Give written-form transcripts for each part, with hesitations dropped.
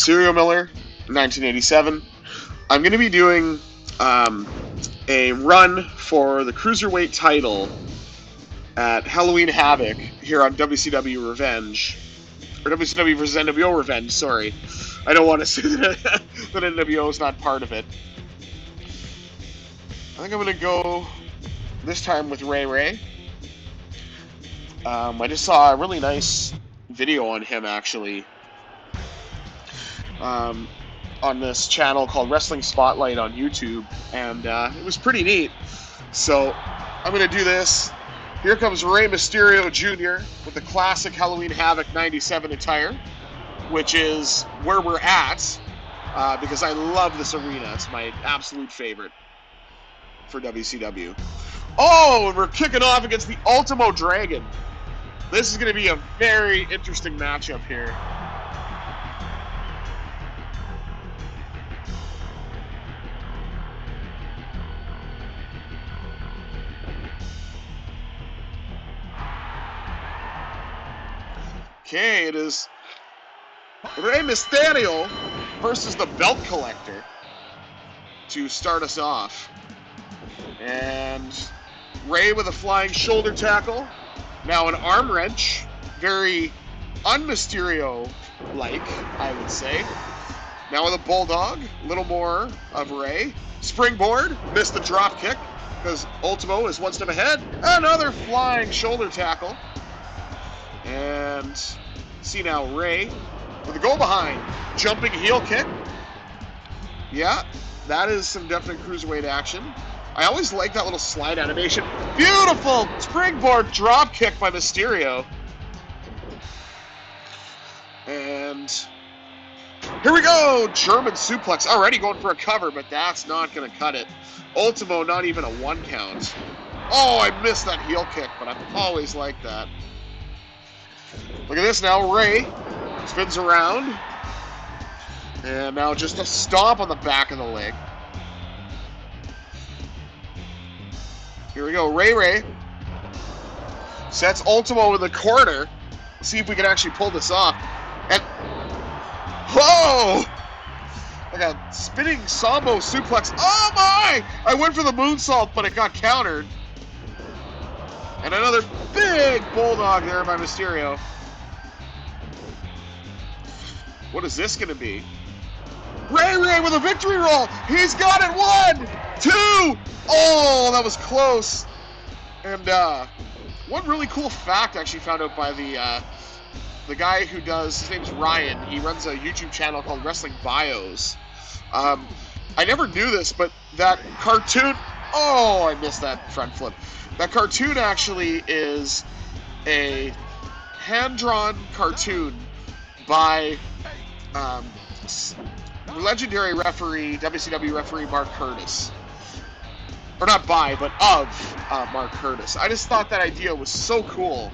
Serial Miller, 1987. I'm going to be doing a run for the Cruiserweight title at Halloween Havoc here on WCW Revenge. Or WCW vs. NWO Revenge, sorry. I don't want to say that NWO is not part of it. I think I'm going to go this time with Ray Ray. I just saw a really nice video on him, actually, on this channel called Wrestling Spotlight on YouTube, and it was pretty neat. So I'm going to do this. Here comes Rey Mysterio Jr. with the classic Halloween Havoc 97 attire, which is where we're at, because I love this arena. It's my absolute favorite for WCW. Oh, and we're kicking off against the Ultimo Dragon. This is going to be a very interesting matchup here. Okay, it is Rey Mysterio versus the Belt Collector to start us off. And Rey with a flying shoulder tackle. Now an arm wrench. Very un-Mysterio-like, I would say. Now with a bulldog. A little more of Rey. Springboard. Missed the drop kick because Ultimo is one step ahead. Another flying shoulder tackle. And see now Rey with a go behind. Jumping heel kick. Yeah, that is some definite cruiserweight action. I always like that little slide animation. Beautiful springboard drop kick by Mysterio. And here we go. German suplex. Already going for a cover, but that's not going to cut it. Ultimo, not even a 1 count. Oh, I missed that heel kick, but I've always liked that. Look at this now. Rey spins around. And now just a stomp on the back of the leg. Here we go. Ray sets Ultimo in the corner. Let's see if we can actually pull this off. And whoa! Like a spinning Sambo suplex. Oh my! I went for the moonsault, but it got countered. And another big bulldog there by Mysterio. What is this going to be? Ray with a victory roll. He's got it. 1, 2. Oh, that was close. And one really cool fact I actually found out by the guy who does, his name's Ryan. He runs a YouTube channel called Wrestling Bios. I never knew this, but that cartoon, oh, I missed that front flip. That cartoon actually is a hand-drawn cartoon by legendary referee, WCW referee Mark Curtis. Or not by, but of Mark Curtis. I just thought that idea was so cool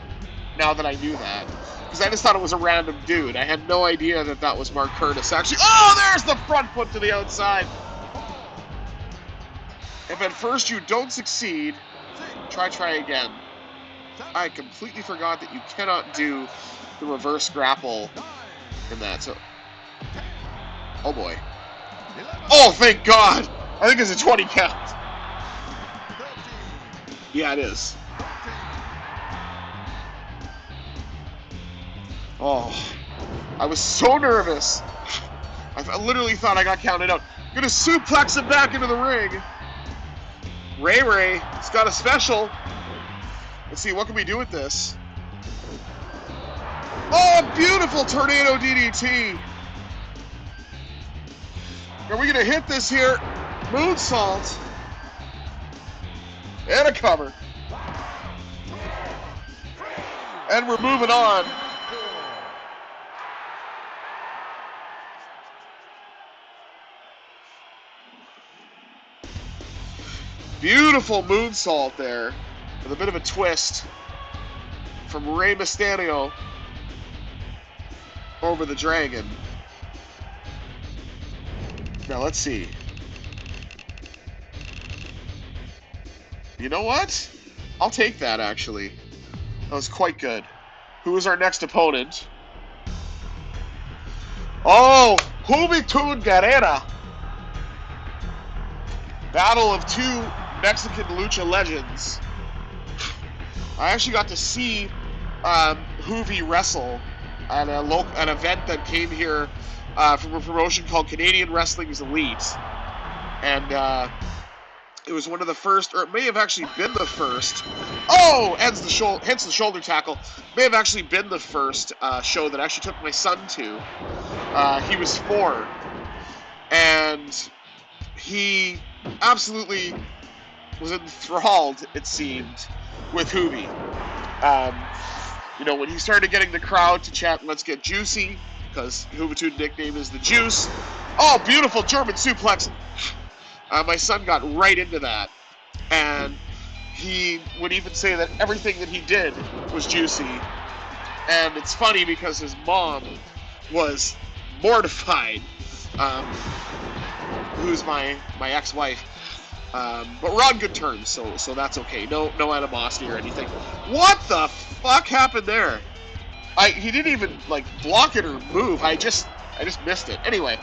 now that I knew that. Because I just thought it was a random dude. I had no idea that that was Mark Curtis. Actually, oh, there's the front foot to the outside. If at first you don't succeed, try again. I completely forgot that you cannot do the reverse grapple in that. So, oh boy. Oh, thank God. I think it's a 20 count. Yeah, it is. Oh, I was so nervous. I literally thought I got counted out. Gonna suplex him back into the ring. Ray's got a special. Let's see, what can we do with this? Oh, beautiful tornado DDT. Are we gonna hit this here? Moonsault. And a cover. And we're moving on. Beautiful moonsault there, with a bit of a twist from Rey Mysterio over the Dragon. Now let's see. You know what? I'll take that, actually. That was quite good. Who is our next opponent? Oh, Juventud Guerrera. Battle of two Mexican lucha legends. I actually got to see Juvi wrestle at an event that came here from a promotion called Canadian Wrestling's Elite. And it was one of the first, or it may have actually been the first. Oh, hence the shoulder tackle. May have actually been the first show that I actually took my son to. He was 4. And he absolutely was enthralled, it seemed, with Juvi. When he started getting the crowd to chant, "Let's get juicy," because Juventud nickname is the Juice. Oh, beautiful German suplex. My son got right into that. And he would even say that everything that he did was juicy. And it's funny because his mom was mortified, who's my ex-wife. But we're on good terms, so that's okay. No animosity or anything. What the fuck happened there? He didn't even block it or move. I just missed it. Anyway,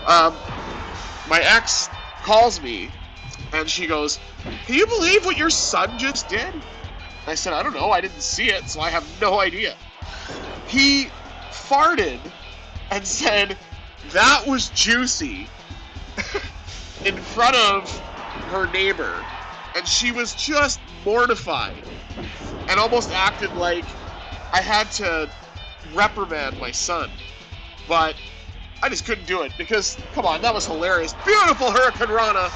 my ex calls me and she goes, "Can you believe what your son just did?" I said, "I don't know. I didn't see it, so I have no idea." He farted and said, "That was juicy," in front of her neighbor, and she was just mortified and almost acted like I had to reprimand my son. But I just couldn't do it because, come on, that was hilarious. Beautiful Hurricane Rana.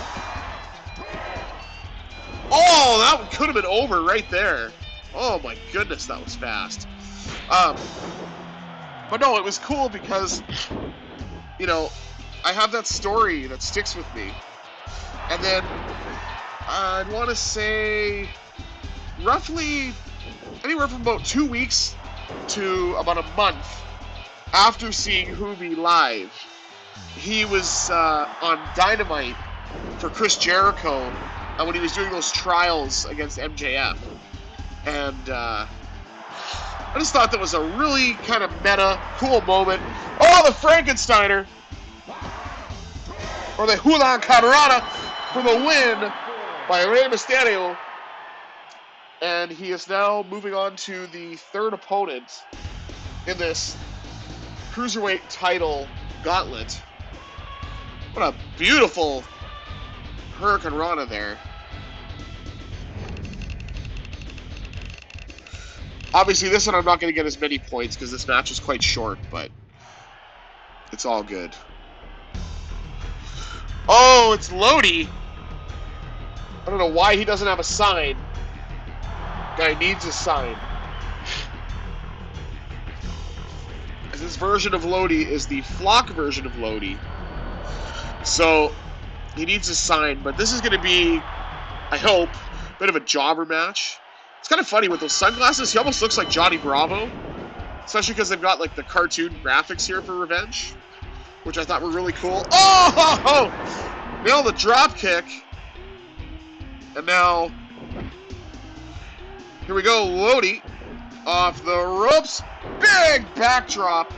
Oh, that could have been over right there. Oh my goodness, that was fast. But no, it was cool because, I have that story that sticks with me. And then I'd want to say roughly anywhere from about 2 weeks to about a month after seeing Juvi live, he was on Dynamite for Chris Jericho when he was doing those trials against MJF. And I just thought that was a really kind of meta, cool moment. Oh, the Frankensteiner! Or the Hula Cabrera for the win by Rey Mysterio. And he is now moving on to the third opponent in this Cruiserweight title gauntlet. What a beautiful Hurricane Rana there. Obviously, this one I'm not going to get as many points because this match is quite short, but it's all good. Oh, it's Lodi. I don't know why he doesn't have a sign. Guy needs a sign. This version of Lodi is the Flock version of Lodi. So, he needs a sign, but this is going to be, I hope, a bit of a jobber match. It's kind of funny with those sunglasses. He almost looks like Johnny Bravo. Especially because they've got the cartoon graphics here for Revenge, which I thought were really cool. Oh! Nailed the drop kick. And now, here we go, Lodi off the ropes. Big backdrop.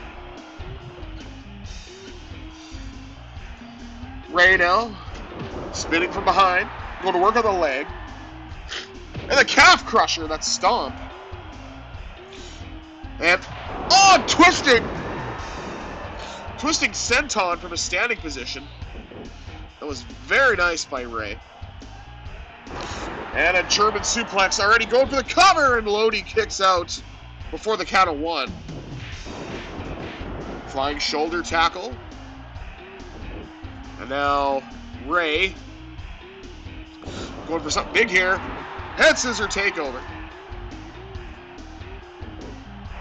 Ray now spinning from behind. Going to work on the leg. And the calf crusher, that stomp. And, twisting! Twisting senton from a standing position. That was very nice by Ray. And a German suplex already going for the cover, and Lodi kicks out before the count of 1. Flying shoulder tackle. And now Ray going for something big here. Head scissor takeover.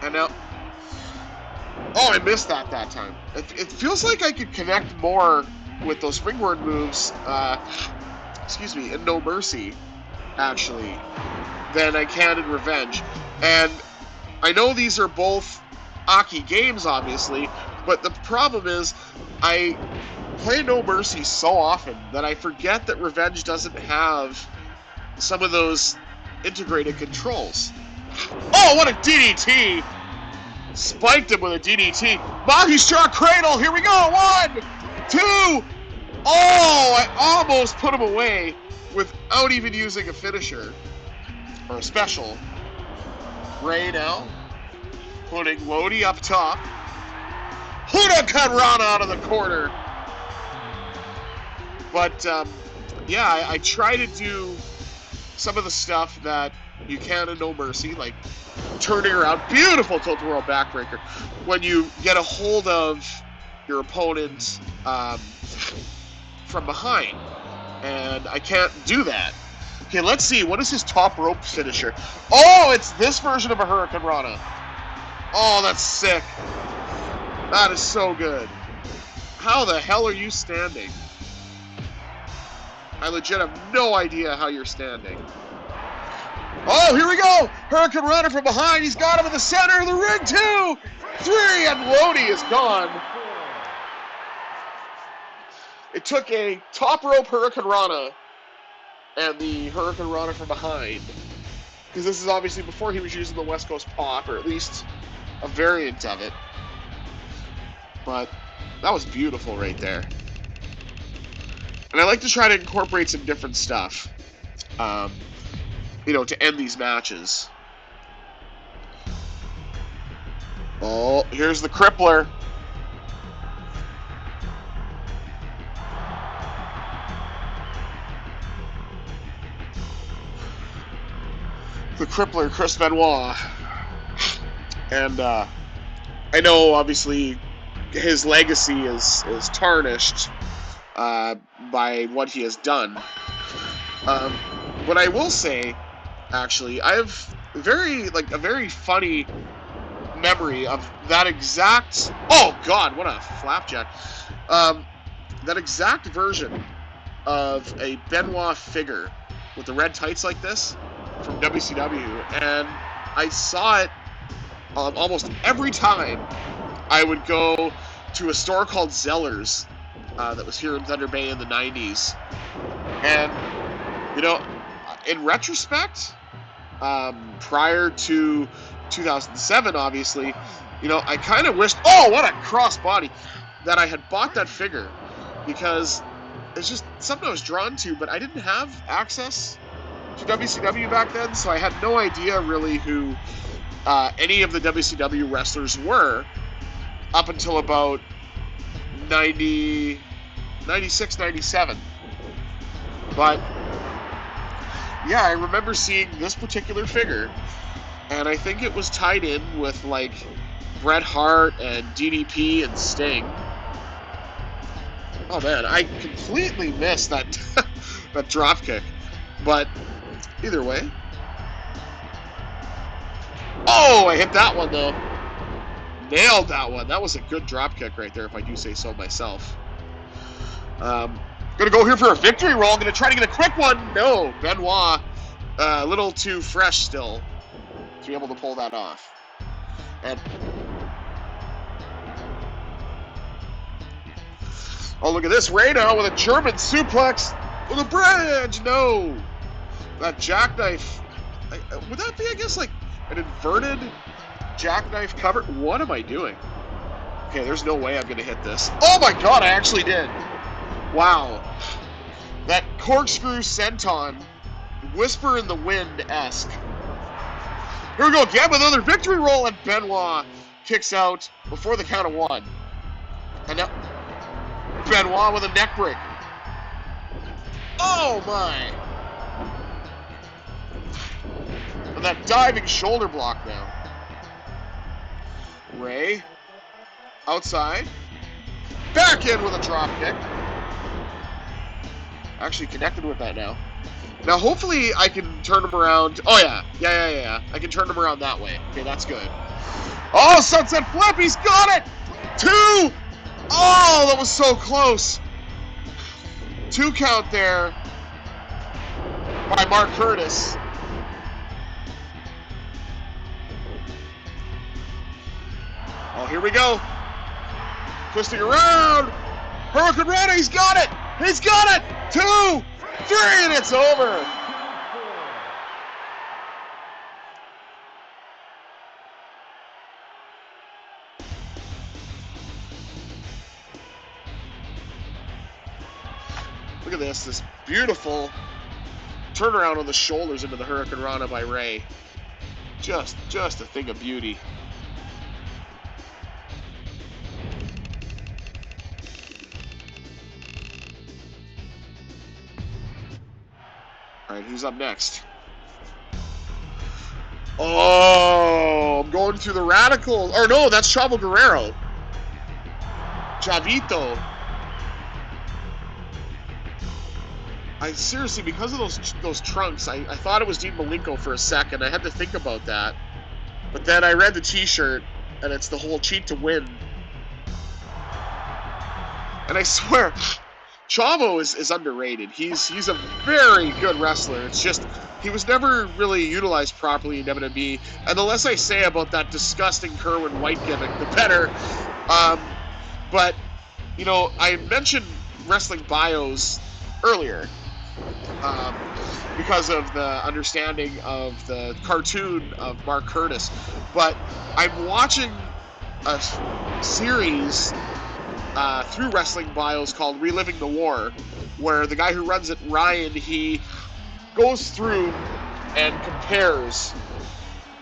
And now, I missed that time. It feels like I could connect more with those springboard moves, in No Mercy, actually, than I can in Revenge. And I know these are both Aki games, obviously, but the problem is I play No Mercy so often that I forget that Revenge doesn't have some of those integrated controls. Oh, what a DDT! Spiked him with a DDT. Mahishar Cradle. Here we go. 1, 2. Oh, I almost put him away without even using a finisher or a special. Ray now putting Lodi up top. Huracan Rana out of the corner. But, yeah, I try to do some of the stuff that you can in No Mercy, like turning around. Beautiful tilt-a-whirl backbreaker. When you get a hold of your opponent from behind. And I can't do that. Okay, let's see. What is his top rope finisher? Oh, it's this version of a Huracan Rana. Oh, that's sick. That is so good. How the hell are you standing? I legit have no idea how you're standing. Oh, here we go! Huracan Rana from behind. He's got him in the center of the ring, 2, 3, and Lodi is gone. It took a top rope Huracan Rana and the Huracan Rana from behind. Because this is obviously before he was using the West Coast Pop, or at least a variant of it. But that was beautiful right there. And I like to try to incorporate some different stuff, you know, to end these matches. Oh, here's the Crippler. The Crippler, Chris Benoit. And I know, obviously, his legacy is tarnished by what he has done. What I will say, actually, I have a very funny memory of that exact. Oh God, what a flapjack! That exact version of a Benoit figure with the red tights like this from WCW, and I saw it almost every time I would go to a store called Zeller's that was here in Thunder Bay in the 90s. And, you know, in retrospect, prior to 2007, obviously, you know, I kind of wished, oh, what a crossbody, that I had bought that figure, because it's just something I was drawn to, but I didn't have access to WCW back then, so I had no idea really who any of the WCW wrestlers were up until about 96, 97. But, yeah, I remember seeing this particular figure, and I think it was tied in with, like, Bret Hart and DDP and Sting. Oh, man, I completely missed that, that drop kick. But, either way. Oh, I hit that one, though. Nailed that one. That was a good drop kick right there, if I do say so myself. Gonna go here for a victory roll. Gonna try to get a quick one. No, Benoit, a little too fresh still to be able to pull that off. And oh, look at this. Ray now with a German suplex with a bridge. No, that jackknife. Would that be, I guess, like an inverted jackknife cover? What am I doing? Okay, there's no way I'm gonna hit this. Oh my God, I actually did. Wow. That corkscrew senton, whisper in the wind-esque. Here we go again with another victory roll, and Benoit kicks out before the count of 1. And now Benoit with a neck breaker. Oh my. And that diving shoulder block now. Ray outside. Back in with a drop kick. Actually connected with that now. Now, hopefully, I can turn him around. Oh, yeah. Yeah. I can turn him around that way. Okay, that's good. Oh, sunset flip. He's got it. 2. Oh, that was so close. 2 count there by Mark Curtis. Oh, here we go. Twisting around. Huracan Rana, he's got it. He's got it. 2, 3, and it's over. Look at this beautiful turnaround on the shoulders into the Hurricane Rana by Ray. Just a thing of beauty. All right, who's up next? Oh, I'm going through the Radicals. Or no, that's Chavo Guerrero. Chavito. I seriously, because of those trunks, I thought it was Dean Malenko for a second. I had to think about that. But then I read the t-shirt, and it's the whole cheat to win. And I swear, Chavo is underrated. He's a very good wrestler. It's just, he was never really utilized properly in WWE. And the less I say about that disgusting Kerwin White gimmick, the better. But, you know, I mentioned wrestling bios earlier. Because of the understanding of the cartoon of Mark Curtis. But I'm watching a series through Wrestling Bios called Reliving the War, where the guy who runs it, Ryan, he goes through and compares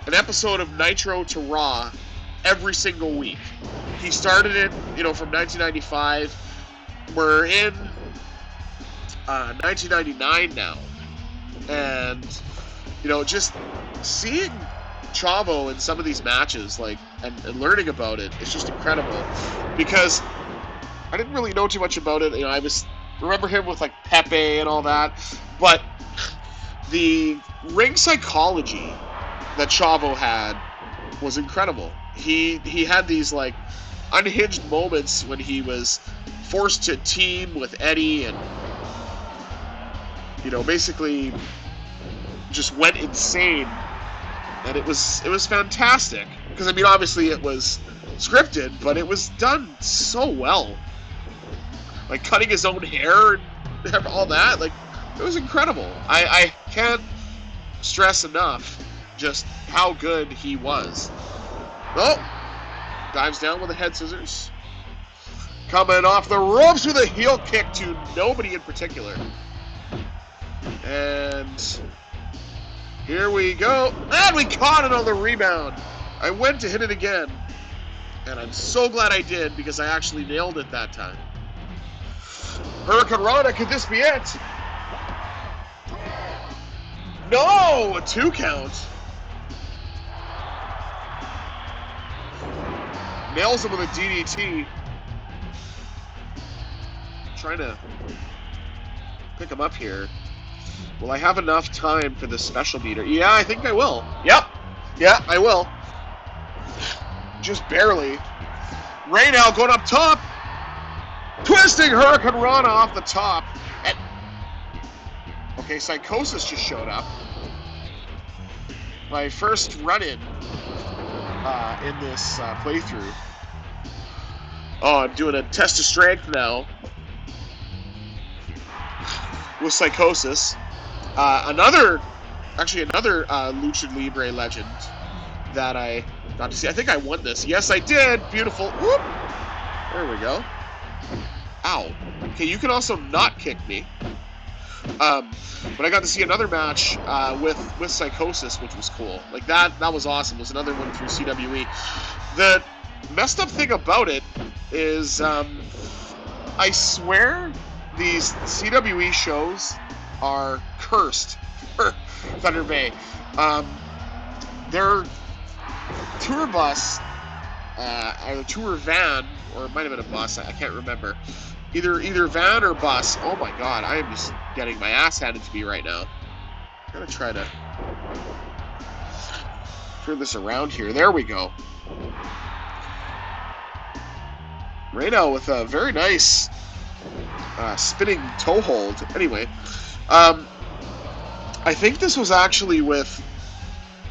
an episode of Nitro to Raw every single week. He started it, you know, from 1995. We're in 1999 now, and you know, just seeing Chavo in some of these matches, like, and learning about it, it's just incredible. Because I didn't really know too much about it. You know, I remember him with like Pepe and all that, but the ring psychology that Chavo had was incredible. He had these like unhinged moments when he was forced to team with Eddie and, you know, basically just went insane, and it was fantastic. Because I mean, obviously it was scripted, but it was done so well. Like cutting his own hair and all that, like, it was incredible. I can't stress enough just how good he was. Oh, dives down with the head scissors. Coming off the ropes with a heel kick to nobody in particular. And here we go. And we caught it on the rebound. I went to hit it again. And I'm so glad I did, because I actually nailed it that time. Hurricane Rana, could this be it? No! A 2 count. Nails him with a DDT. Trying to pick him up here. Will I have enough time for the special meter? Yeah, I think I will. Yep. Yeah, I will. Just barely. Ray now going up top. Twisting Hurricane Rana off the top. And okay, Psychosis just showed up. My first run-in in this playthrough. Oh, I'm doing a test of strength now with Psychosis. Another Lucha Libre legend that I got to see. I think I won this. Yes, I did. Beautiful. Whoop. There we go. Ow. Okay, you can also not kick me. But I got to see another match with Psychosis, which was cool. Like, that was awesome. It was another one through CWE. The messed up thing about it is, I swear these CWE shows are cursed for Thunder Bay. Their tour bus, either tour van, or it might have been a bus, I can't remember. Either van or bus. Oh my god, I am just getting my ass handed to me right now. I'm gonna try to turn this around here. There we go. Reno with a very nice spinning toe hold. Anyway, I think this was actually with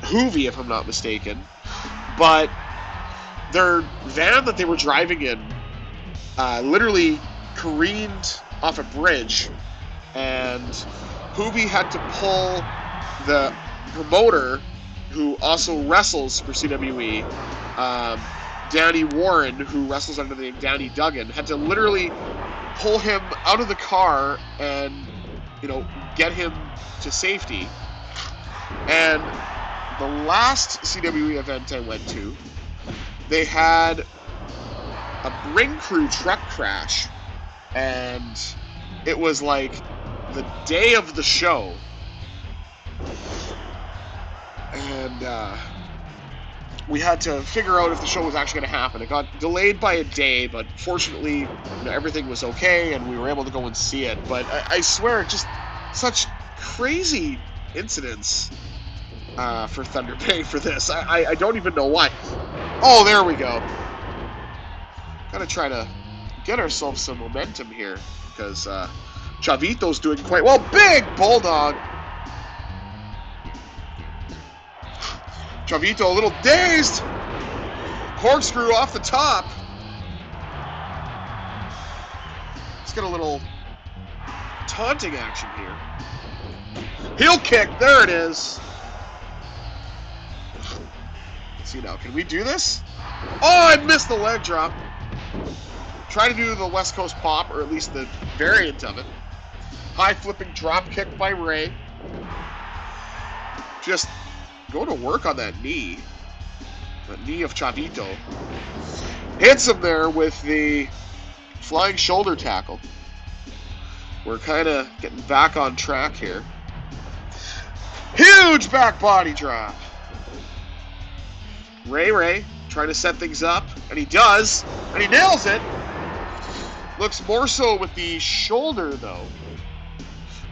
Hoovy, if I'm not mistaken. But their van that they were driving in literally careened off a bridge, and Hoovy had to pull the promoter, who also wrestles for CWE, Danny Warren, who wrestles under the name Danny Duggan, had to literally pull him out of the car and, get him to safety. And the last CWE event I went to, they had a ring crew truck crash, and it was like the day of the show. And we had to figure out if the show was actually going to happen. It got delayed by a day, but fortunately, everything was okay, and we were able to go and see it. But I swear, just such crazy incidents for Thunder Bay for this. I don't even know why. Oh, there we go. Gotta try to get ourselves some momentum here, because Chavito's doing quite well. Big Bulldog. Chavito a little dazed. Corkscrew off the top. Let's get a little taunting action here. Heel kick, there it is. Let's see now, can we do this? Oh, I missed the leg drop. Try to do the West Coast pop, or at least the variant of it. High flipping drop kick by Ray. Just go to work on that knee. That knee of Chavito. Hits him there with the flying shoulder tackle. We're kind of getting back on track here. Huge back body drop. Ray trying to set things up, and he does, and he nails it. Looks more so with the shoulder, though.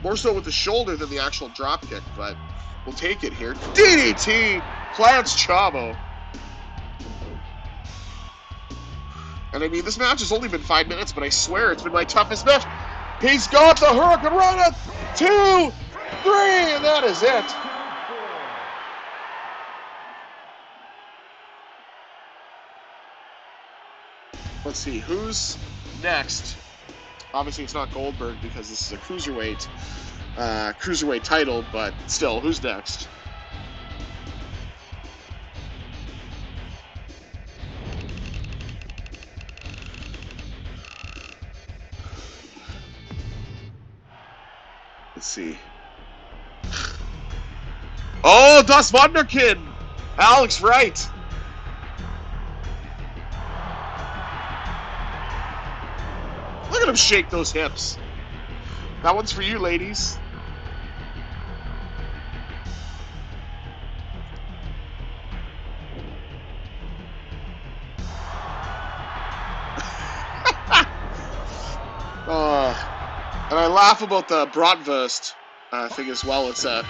More so with the shoulder than the actual drop kick, but we'll take it here. DDT plants Chavo. And I mean, this match has only been 5 minutes, but I swear it's been my toughest match. He's got the Hurricane Rana. 2, 3, and that is it. Let's see, who's next? Obviously, it's not Goldberg because this is a cruiserweight title, but still, who's next? Let's see. Oh, Das Wunderkind! Alex Wright! Look at him shake those hips. That one's for you, ladies. And I laugh about the Bratwurst thing as well. It's a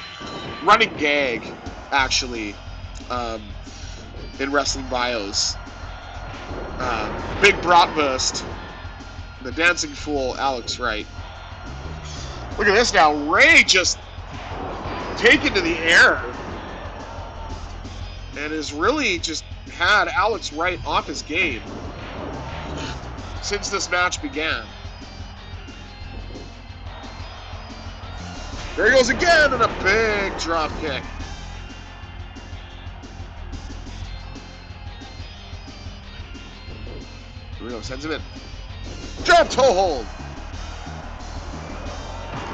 running gag, actually, in wrestling bios. Big Bratwurst. The dancing fool, Alex Wright. Look at this now. Ray just taken to the air. And has really just had Alex Wright off his game since this match began. There he goes again, and a big drop kick. Here we go, sends him in. Jump toe hold.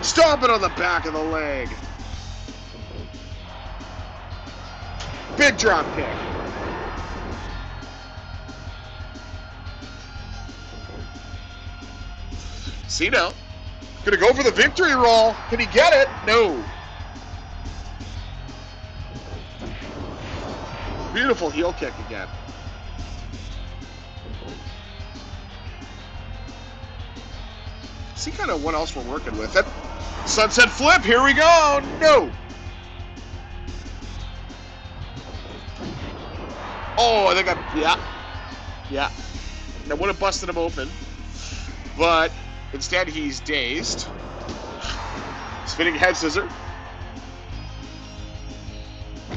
Stomp it on the back of the leg. Big drop kick. See now. Gonna go for the victory roll. Can he get it? No. Beautiful heel kick again. See kind of what else we're working with. It. Sunset flip. Here we go. No. Oh, I think yeah. That would have busted him open, but instead he's dazed. Spinning head scissor.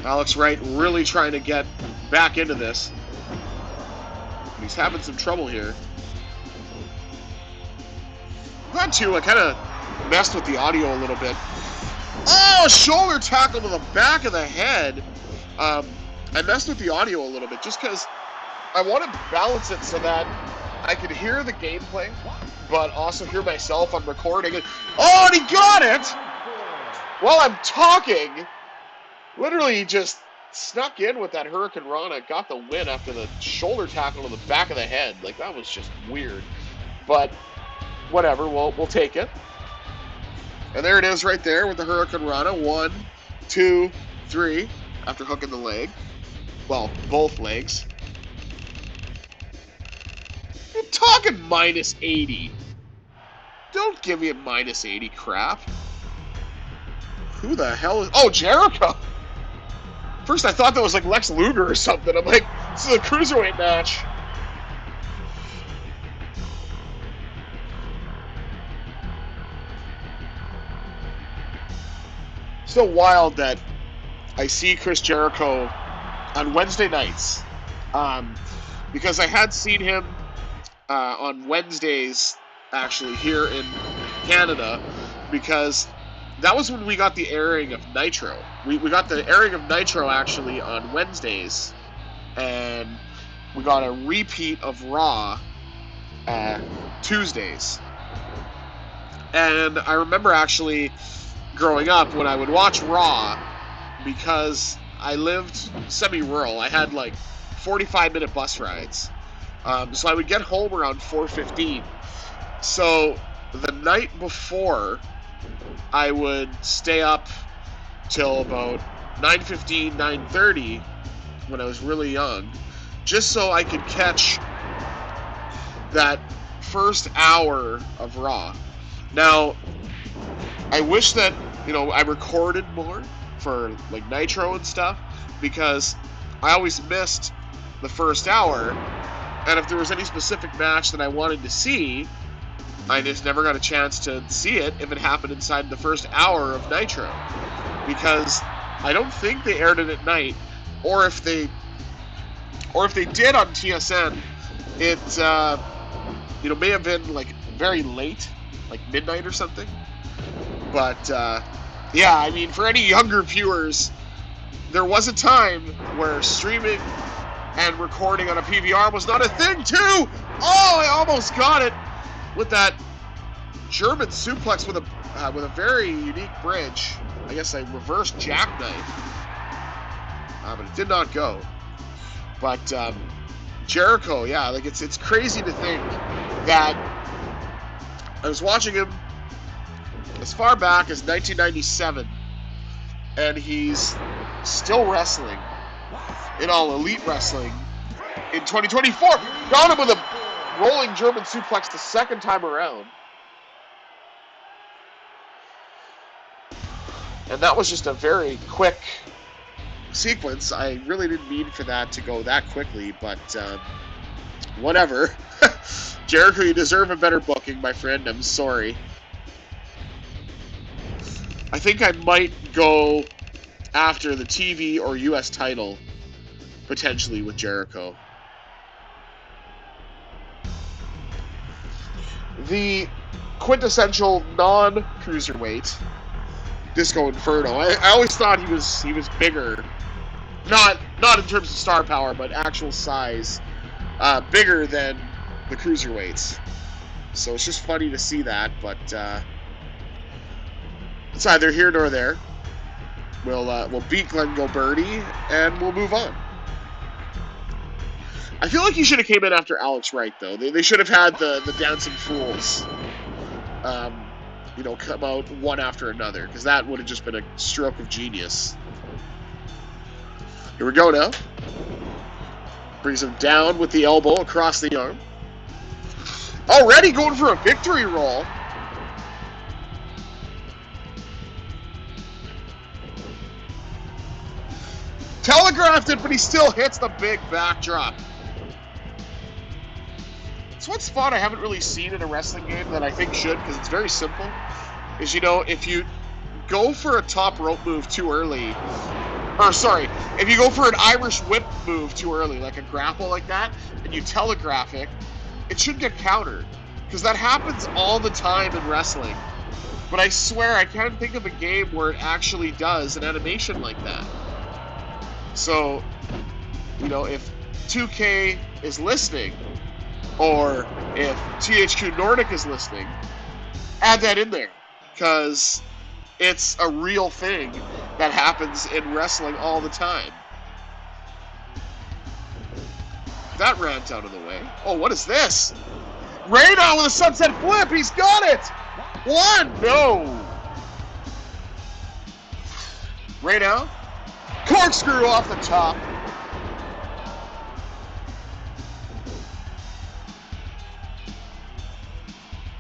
Alex Wright really trying to get back into this. He's having some trouble here. Glad to, I kind of messed with the audio a little bit. Oh, shoulder tackle to the back of the head. I messed with the audio a little bit just because I want to balance it so that I can hear the gameplay, but also hear myself on recording. Oh, and he got it! While I'm talking, literally he just snuck in with that Hurricane Rana, got the win after the shoulder tackle to the back of the head. Like, that was just weird. But whatever, we'll take it. And there it is right there with the Hurricane Rana. 1, 2, 3, after hooking the leg. Well, both legs. You're talking minus 80. Don't give me a minus 80 crap. Who the hell is... Oh, Jericho! First I thought that was like Lex Luger or something. I'm like, this is a Cruiserweight match. So wild that I see Chris Jericho on Wednesday nights. Because I had seen him on Wednesdays, actually, here in Canada, because that was when we got the airing of Nitro. We got the airing of Nitro, actually, on Wednesdays, and we got a repeat of Raw Tuesdays. And I remember, actually, growing up, when I would watch Raw, because I lived semi-rural, I had, like, 45-minute bus rides. So I would get home around 4:15. So the night before, I would stay up till about 9:15, 9:30 when I was really young, just so I could catch that first hour of Raw. Now, I wish that, I recorded more for, like, Nitro and stuff, because I always missed the first hour, and if there was any specific match that I wanted to see, I just never got a chance to see it if it happened inside the first hour of Nitro, because I don't think they aired it at night, or if they did on TSN, it may have been like very late, like midnight or something. But yeah, I mean, for any younger viewers, there was a time where streaming and recording on a PVR was not a thing too. Oh, I almost got it with that German suplex with a very unique bridge. I guess a reverse jackknife, but it did not go. But Jericho, yeah, like it's crazy to think that I was watching him as far back as 1997, and he's still wrestling in All Elite Wrestling in 2024. Got him with a rolling German suplex the second time around. And that was just a very quick sequence. I really didn't mean for that to go that quickly, but whatever. Jericho, you deserve a better booking, my friend. I'm sorry. I think I might go after the TV or US title, potentially, with Jericho. The quintessential non-cruiserweight, Disco Inferno. I always thought he was bigger, not in terms of star power, but actual size, bigger than the cruiserweights. So it's just funny to see that, but it's neither here nor there. We'll beat Glenn Gilberti and we'll move on. I feel like he should have came in after Alex Wright, though. They should have had the Dancing Fools, come out one after another, because that would have just been a stroke of genius. Here we go now. Brings him down with the elbow across the arm. Already going for a victory roll. Telegraphed it, but he still hits the big backdrop. It's one spot I haven't really seen in a wrestling game that I think should, because it's very simple, is, if you go for a top rope move too early, if you go for an Irish whip move too early, like a grapple like that, and you telegraph it, it should get countered, because that happens all the time in wrestling. But I swear, I can't think of a game where it actually does an animation like that. So, if 2K is listening, or if THQ Nordic is listening, add that in there, because it's a real thing that happens in wrestling all the time. That rant out of the way. Oh, what is this? Ray now with a sunset flip. He's got it. One. No. Ray now. Corkscrew off the top.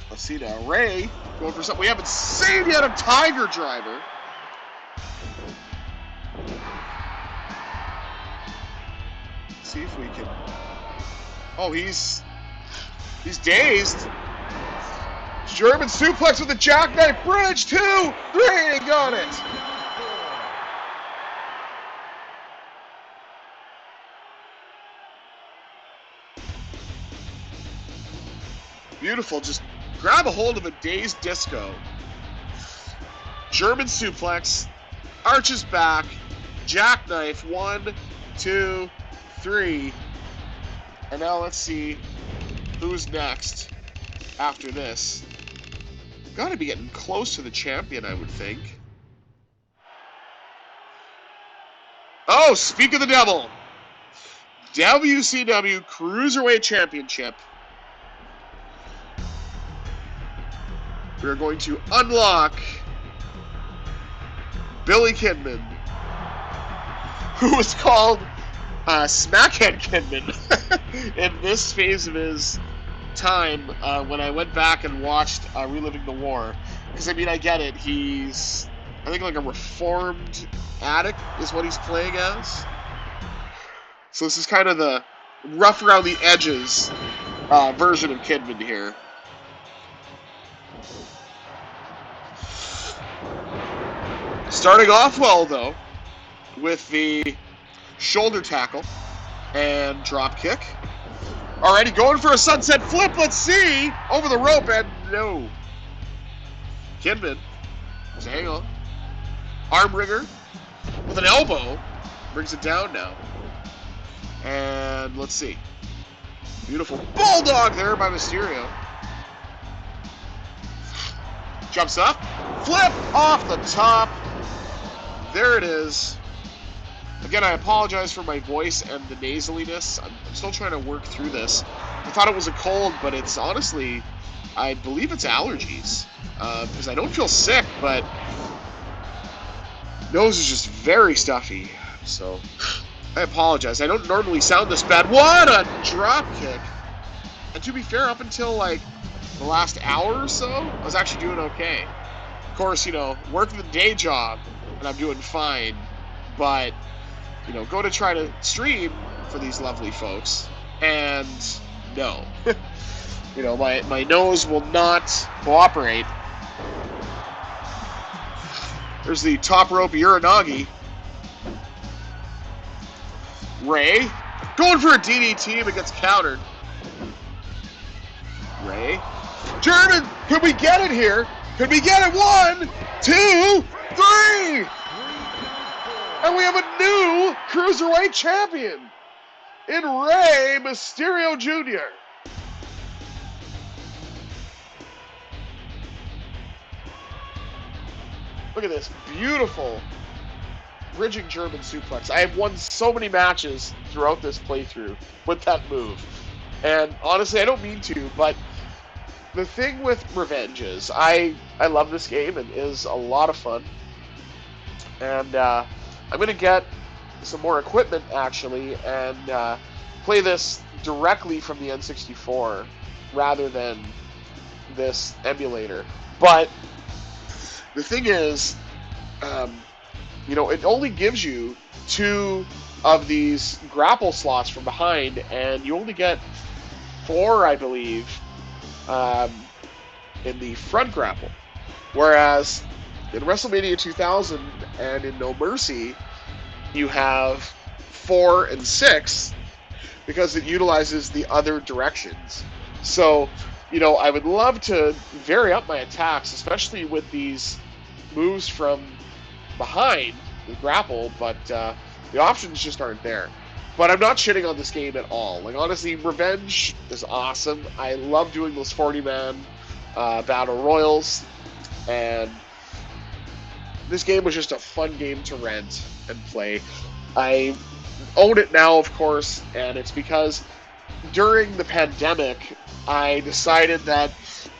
Let's see now. Ray going for something we haven't seen yet. A Tiger Driver. Let's see if we can. Oh, he's dazed. German suplex with the jackknife bridge. 2, 3, got it. Beautiful. Just grab a hold of a dazed Disco. German suplex. Arches back. Jackknife. 1, 2, 3. And now let's see who's next after this. Got to be getting close to the champion, I would think. Oh, speak of the devil. WCW Cruiserweight Championship. We're going to unlock Billy Kidman, who was called Smackhead Kidman in this phase of his time when I went back and watched Reliving the War. Because, I mean, I get it. He's, I think, like a reformed addict is what he's playing as. So this is kind of the rough around the edges version of Kidman here. Starting off well, though, with the shoulder tackle and drop kick. Already going for a sunset flip. Let's see. Over the rope, and no. Kidman. So hang on. Arm wringer with an elbow. Brings it down now. And let's see. Beautiful bulldog there by Mysterio. Jumps up. Flip off the top. There it is. Again, I apologize for my voice and the nasaliness. I'm still trying to work through this. I thought it was a cold, but it's honestly, I believe it's allergies. Because I don't feel sick, but nose is just very stuffy. So, I apologize. I don't normally sound this bad. What a drop kick. And to be fair, up until like the last hour or so, I was actually doing okay. Of course, you know, working the day job, and I'm doing fine. But, you know, go to try to stream for these lovely folks, and no. You know, my nose will not cooperate. There's the top rope Uranagi. Ray going for a DDT, but gets countered. Ray. German, can we get it here? Can we get it? 1, 2, 3! And we have a new Cruiserweight champion in Rey Mysterio Jr. Look at this beautiful bridging German suplex. I have won so many matches throughout this playthrough with that move. And honestly, I don't mean to, but the thing with Revenge is I love this game. It is a lot of fun. And I'm going to get some more equipment, actually, and play this directly from the N64 rather than this emulator. But the thing is, you know, it only gives you 2 of these grapple slots from behind, and you only get 4, I believe, in the front grapple. Whereas in WrestleMania 2000 and in No Mercy, you have 4 and 6 because it utilizes the other directions. So, you know, I would love to vary up my attacks, especially with these moves from behind the grapple, but the options just aren't there. But I'm not shitting on this game at all. Like, honestly, Revenge is awesome. I love doing those 40-man battle royals, and this game was just a fun game to rent and play. I own it now, of course, and it's because during the pandemic, I decided that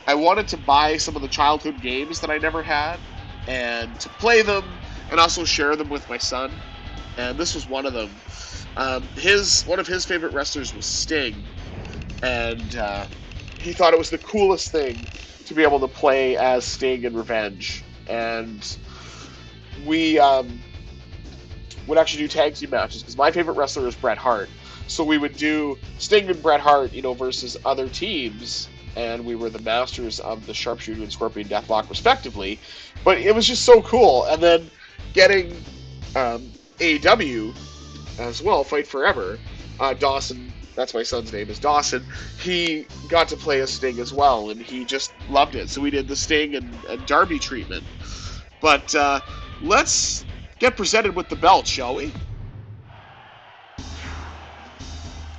I wanted to buy some of the childhood games that I never had and to play them and also share them with my son. And this was one of them. One of his favorite wrestlers was Sting, and he thought it was the coolest thing to be able to play as Sting in Revenge. And we would actually do tag team matches because my favorite wrestler is Bret Hart. So we would do Sting and Bret Hart, versus other teams, and we were the masters of the Sharpshooter and Scorpion Deathlock, respectively. But it was just so cool. And then getting AEW as well, Fight Forever. Dawson, that's my son's name, is Dawson. He got to play as Sting as well, and he just loved it. So we did the Sting and Darby treatment. But let's get presented with the belt, shall we?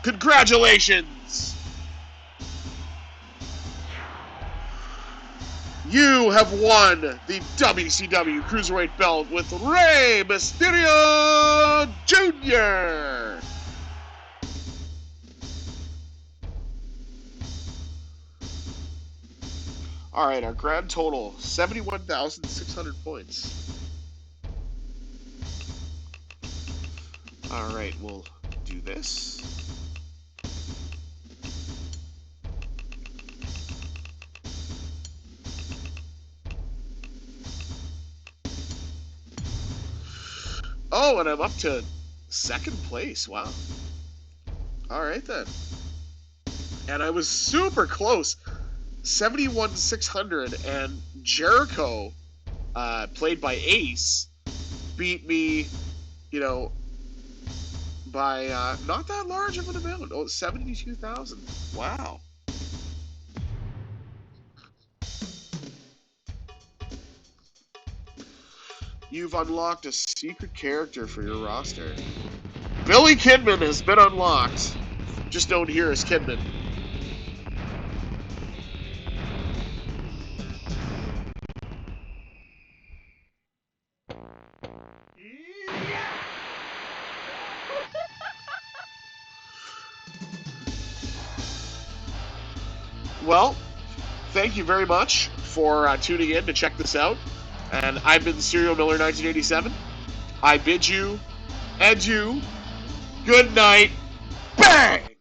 Congratulations! You have won the WCW Cruiserweight belt with Rey Mysterio Jr. All right, our grand total, 71,600 points. All right, we'll do this. Oh, and I'm up to second place. Wow. All right, then. And I was super close. 71,600, and Jericho, played by Ace, beat me, by not that large of an amount. Oh, 72,000. Wow. You've unlocked a secret character for your roster. Billy Kidman has been unlocked. Just known here as Kidman. Well, thank you very much for tuning in to check this out. And I've been Serial Miller 1987. I bid you adieu, good night, bang!